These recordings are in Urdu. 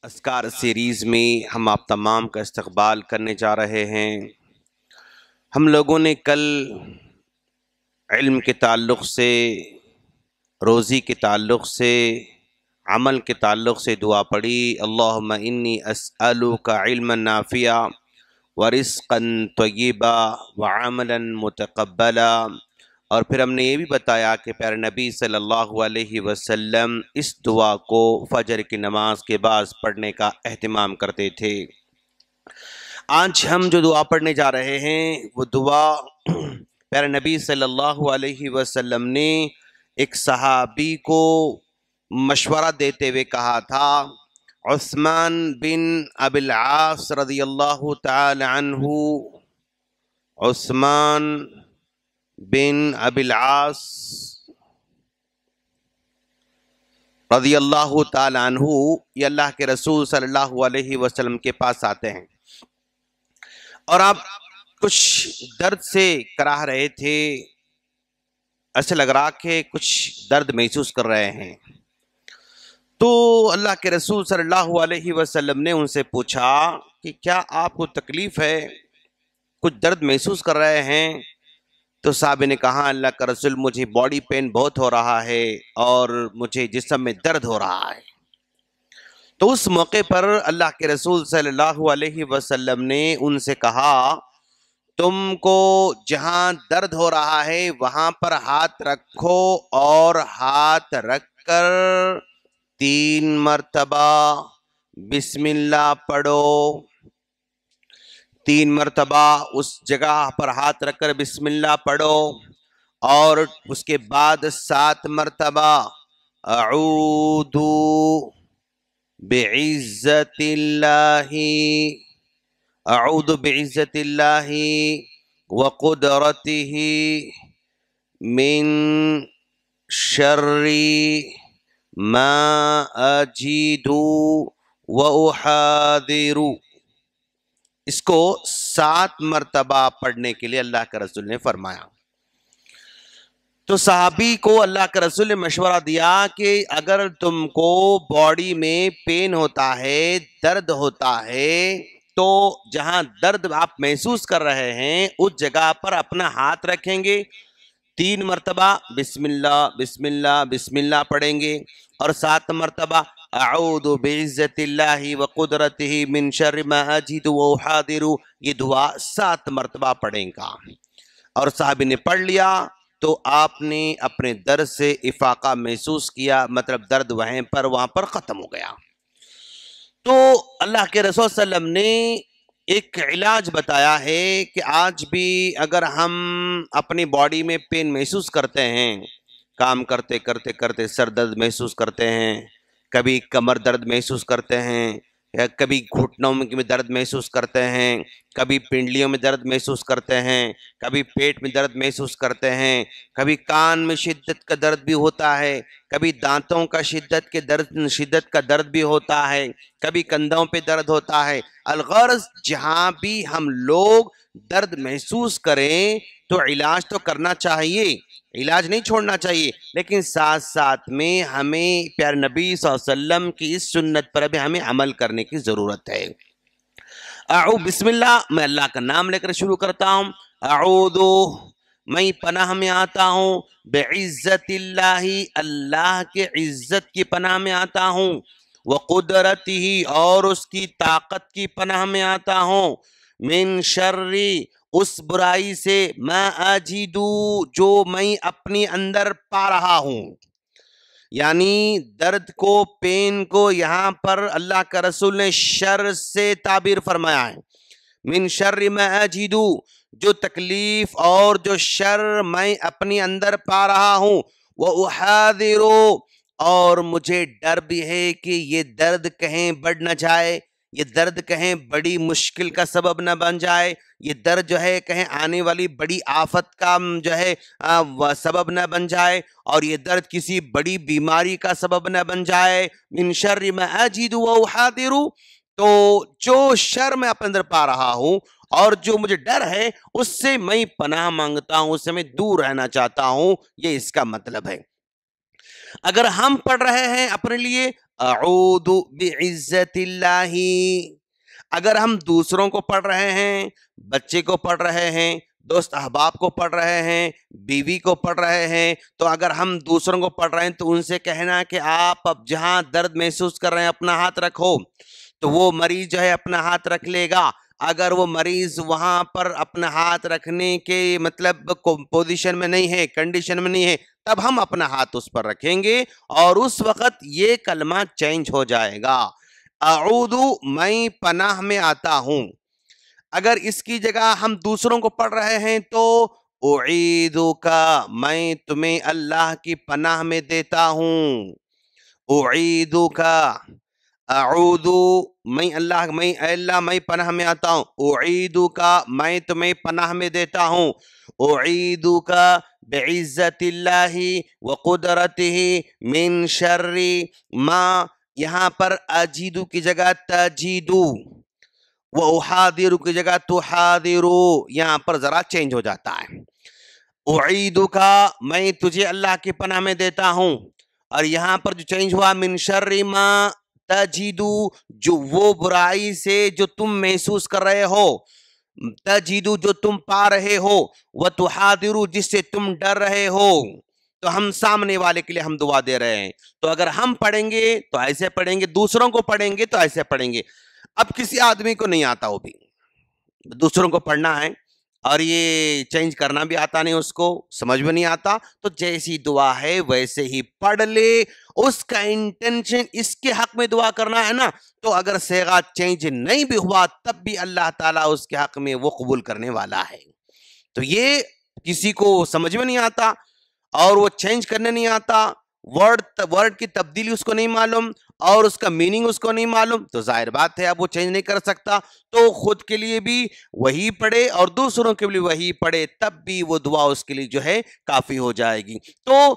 اسکار سیریز میں ہم آپ تمام کا استقبال کرنے جا رہے ہیں۔ ہم لوگوں نے کل علم کے تعلق سے، روزی کے تعلق سے، عمل کے تعلق سے دعا پڑھی، اللہم انی اسألک علما نافعا ورزقا طیبا وعملا متقبلا۔ اور پھر ہم نے یہ بھی بتایا کہ پیارے نبی صلی اللہ علیہ وسلم اس دعا کو فجر کی نماز کے بعد پڑھنے کا اہتمام کرتے تھے۔ آج ہم جو دعا پڑھنے جا رہے ہیں وہ دعا پیارے نبی صلی اللہ علیہ وسلم نے ایک صحابی کو مشورہ دیتے ہوئے کہا تھا۔ عثمان بن ابی العاص رضی اللہ تعالی عنہ، عثمان بن ابی العاص رضی اللہ تعالی عنہ یہ اللہ کے رسول صلی اللہ علیہ وسلم کے پاس آتے ہیں اور آپ کچھ درد سے کراہ رہے تھے، ایسے لگ رہا کہ کچھ درد محسوس کر رہے ہیں۔ تو اللہ کے رسول صلی اللہ علیہ وسلم نے ان سے پوچھا کہ کیا آپ کو تکلیف ہے، کچھ درد محسوس کر رہے ہیں؟ تو صحابی نے کہا اللہ کا رسول مجھے باڈی پین بہت ہو رہا ہے اور مجھے جسم میں درد ہو رہا ہے۔ تو اس موقع پر اللہ کے رسول صلی اللہ علیہ وسلم نے ان سے کہا تم کو جہاں درد ہو رہا ہے وہاں پر ہاتھ رکھو اور ہاتھ رکھ کر 3 مرتبہ بسم اللہ پڑھو۔ 3 مرتبہ اس جگہ پر ہاتھ رکھ کر بسم اللہ پڑھو اور اس کے بعد 7 مرتبہ اعوذ بعزت اللہ، اعوذ بعزت اللہ وقدرتہ من شر ما اجید واحاذر۔ اس کو 7 مرتبہ پڑھنے کے لیے اللہ کے رسول نے فرمایا۔ تو صحابی کو اللہ کے رسول نے مشورہ دیا کہ اگر تم کو باڈی میں پین ہوتا ہے، درد ہوتا ہے، تو جہاں درد آپ محسوس کر رہے ہیں اس جگہ پر اپنا ہاتھ رکھیں گے، 3 مرتبہ بسم اللہ بسم اللہ بسم اللہ پڑھیں گے اور 7 مرتبہ اعوذ بعزت اللہ وقدرتہ من شر ما اجید واحاذر، یہ دعا 7 مرتبہ پڑھیں گا۔ اور صحابی نے پڑھ لیا تو آپ نے اپنے درد سے افاقہ محسوس کیا، مطلب درد وہاں پر ختم ہو گیا۔ تو اللہ کے رسول صلی اللہ علیہ وسلم نے ایک علاج بتایا ہے کہ آج بھی اگر ہم اپنی باڈی میں پین محسوس کرتے ہیں، کام کرتے کرتے کرتے سر درد محسوس کرتے ہیں، کبھی کمر درد محسوس کرتے ہیں، یا کبھی گھٹنوں میں درد محسوس کرتے ہیں، کبھی پنڈلیوں میں درد محسوس کرتے ہیں، کبھی پیٹ میں درد محسوس کرتے ہیں، کبھی کان میں شدت کا درد بھی ہوتا ہے، کبھی دانتوں کا شدت کا درد بھی ہوتا ہے، کبھی کندھوں پہ درد ہوتا ہے۔ الغرض جہاں بھی ہم لوگ درد محسوس کریں تو علاج تو کرنا چاہیے، علاج نہیں چھوڑنا چاہیے، لیکن ساتھ ساتھ میں ہمیں پیارے نبی صلی اللہ علیہ وسلم کی اس سنت پر بھی ہمیں عمل کرنے کی ضرورت ہے۔ بسم اللہ، میں اللہ کا نام لے کر شروع کرتا ہوں۔ اعوذ، میں پناہ میں آتا ہوں، بعزت اللہ، اللہ کے عزت کی پناہ میں آتا ہوں، وقدرتہ، اور اس کی طاقت کی پناہ میں آتا ہوں، من شر، اس برائی سے، ما اجیدو، جو میں اپنی اندر پا رہا ہوں۔ یعنی درد کو، پین کو یہاں پر اللہ کا رسول نے شر سے تعبیر فرمایا ہے۔ من شر ما اجیدو، جو تکلیف اور جو شر میں اپنی اندر پا رہا ہوں، واحاذر، اور مجھے ڈر بھی ہے کہ یہ درد کہیں بڑھ نہ جائے، یہ درد کہیں بڑی مشکل کا سبب نہ بن جائے، یہ درد جو ہے کہیں آنے والی بڑی آفت کا جو ہے سبب نہ بن جائے، اور یہ درد کسی بڑی بیماری کا سبب نہ بن جائے۔ من شر ما اجید واحاذر، تو جو شر میں اپنے اندر پا رہا ہوں اور جو مجھے ڈر ہے اس سے میں پناہ مانگتا ہوں، اس سے میں دور رہنا چاہتا ہوں، یہ اس کا مطلب ہے۔ اگر ہم پڑھ رہے ہیں اپنے لیے اعوذ بعزت اللہ، اگر ہم دوسروں کو پڑھ رہے ہیں، بچے کو پڑھ رہے ہیں، دوست احباب کو پڑھ رہے ہیں، بیوی کو پڑھ رہے ہیں، تو اگر ہم دوسروں کو پڑھ رہے ہیں تو ان سے کہنا کہ آپ اب جہاں درد محسوس کر رہے ہیں اپنا ہاتھ رکھو، تو وہ مریض جو ہے اپنا ہاتھ رکھ لے گا. اگر وہ مریض وہاں پر اپنا ہاتھ رکھنے کے مطلب پوزیشن میں نہیں ہے، کنڈیشن میں نہیں ہے، تب ہم اپنا ہاتھ اس پر رکھیں گے اور اس وقت یہ کلمہ چینج ہو جائے گا. اعوذ میں پناہ میں آتا ہوں. اگر اس کی جگہ ہم دوسروں کو پڑھ رہے ہیں تو اعیذک میں تمہیں اللہ کی پناہ میں دیتا ہوں. اعیذک اعوذ میں اللہ میں پناہ میں آتا ہوں. اعیذک میں تمہیں پناہ میں دیتا ہوں. اعیذک بعزت اللہ وقدرتہ من شر ما، یہاں پر اجیدو کی جگہ تجیدو، وَأُحَاذِرُ کی جگہ تُحَاذِرُ، یہاں پر ذرا چینج ہو جاتا ہے. اعیذک میں تجھے اللہ کی پناہ میں دیتا ہوں، اور یہاں پر جو چینج ہوا من شر ما تجیدو، جو وہ برائی سے جو تم محسوس کر رہے ہو، تجیدو جو تم پا رہے ہو، وَتُحَاذِرُ جس سے تم ڈر رہے ہو. تو ہم سامنے والے کے لیے ہم دعا دے رہے ہیں. تو اگر ہم پڑھیں گے تو ایسے پڑھیں گے، دوسروں کو پڑھیں گے تو ایسے پڑھیں گے. اب کسی آدمی کو نہیں آتا، وہ بھی دوسروں کو پڑھنا ہے اور یہ چینج کرنا بھی آتا نہیں، اس کو سمجھ میں نہیں آتا، تو جیسی دعا ہے ویسے ہی پڑھ لے. اس کا انٹینشن اس کے حق میں دعا کرنا ہے نا، تو اگر صیغہ چینج نہیں بھی ہوا تب بھی اللہ تعالیٰ اس کے حق میں وہ قبول کرنے والا ہے. تو یہ کسی کو سمجھ میں نہیں آتا اور وہ چینج کرنے نہیں آتا، ورڈ کی تبدیلی اس کو نہیں معلوم اور اس کا میننگ اس کو نہیں معلوم، تو ظاہر بات ہے اب وہ چینج نہیں کر سکتا. تو خود کے لیے بھی وہی پڑھے اور دوسروں کے لیے وہی پڑھے، تب بھی وہ دعا اس کے لیے جو ہے کافی ہو جائے گی. تو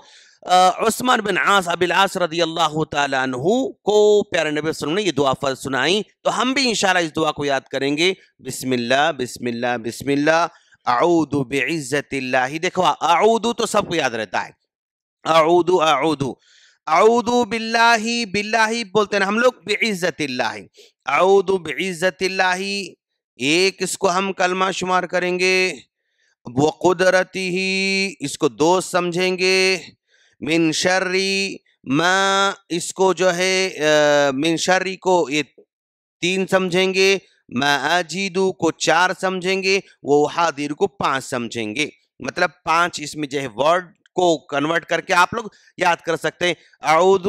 عثمان بن عاص ابی العاص رضی اللہ تعالیٰ عنہ کو پیارے نبی صلی اللہ علیہ وسلم نے یہ دعا فرض سنائی، تو ہم بھی انشاءاللہ اس دعا کو یاد کریں گے. بسم اللہ بسم اللہ بسم اللہ اعوذ بعزت اللہ. دیکھو اعوذ تو سب کو یاد رہتا ہے، اعوذ اعوذ اعوذ باللہ، باللہ بولتے ہیں ہم لوگ، بعزت اللہ، اعوذ بعزت اللہ. ایک اس کو ہم کلمہ شمار کریں گے. وقدرتہ اس کو دو سمجھیں گے. من شر ما اس کو جو ہے من شر کو یہ تین سمجھیں گے. ما اجیدو کو چار سمجھیں گے. وہ حاضر کو پانچ سمجھیں گے. مطلب پانچ اس میں جو ہے ورڈ کو کنورٹ کر کے آپ لوگ یاد کر سکتے ہیں. اعوذ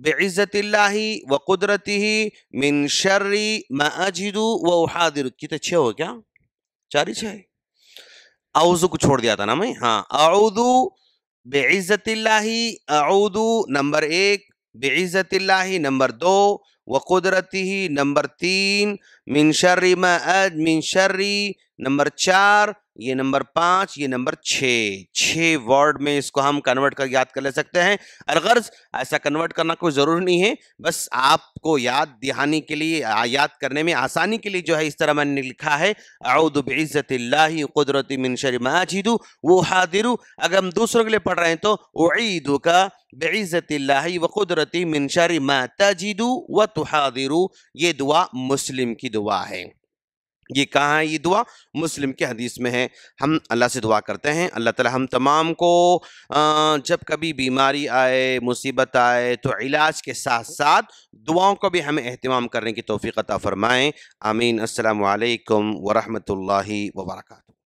بعزت اللہ وقدرتہ من شر ما اجد واحاذر. کتنے چھ ہو کیا؟ چار ہی چھ. اعوذ کو چھوڑ دیا تھا نا میں. ہاں اعوذ بعزت اللہ، اعوذ نمبر ایک، بعزت اللہ نمبر دو، وقدرتہ نمبر تین، من شر ما من شر نمبر چار، یہ نمبر پانچ، یہ نمبر چھ ورڈ میں اس کو ہم کنورٹ کر یاد کر لے سکتے ہیں. الغرض ایسا کنورٹ کرنا کوئی ضروری نہیں ہے، بس آپ کو یاد دہانی کے لیے، یاد کرنے میں آسانی کے لیے جو ہے اس طرح میں نے لکھا ہے اعوذ بعزت اللہ قدرتی من شر ما اجد واحاذر. اگر ہم دوسروں کے لیے پڑھ رہے ہیں تو اعیذک بعزت اللہ وقدرتی من شر ما تجد وتحاذر. یہ دعا مسلم کی دعا ہے. یہ کہاں ہے؟ یہ دعا مسلم کے حدیث میں ہے. ہم اللہ سے دعا کرتے ہیں اللہ تعالی ہم تمام کو جب کبھی بیماری آئے، مصیبت آئے، تو علاج کے ساتھ ساتھ دعاؤں کو بھی ہمیں اہتمام کرنے کی توفیق عطا فرمائیں. آمین. السلام علیکم ورحمۃ اللہ وبرکاتہ.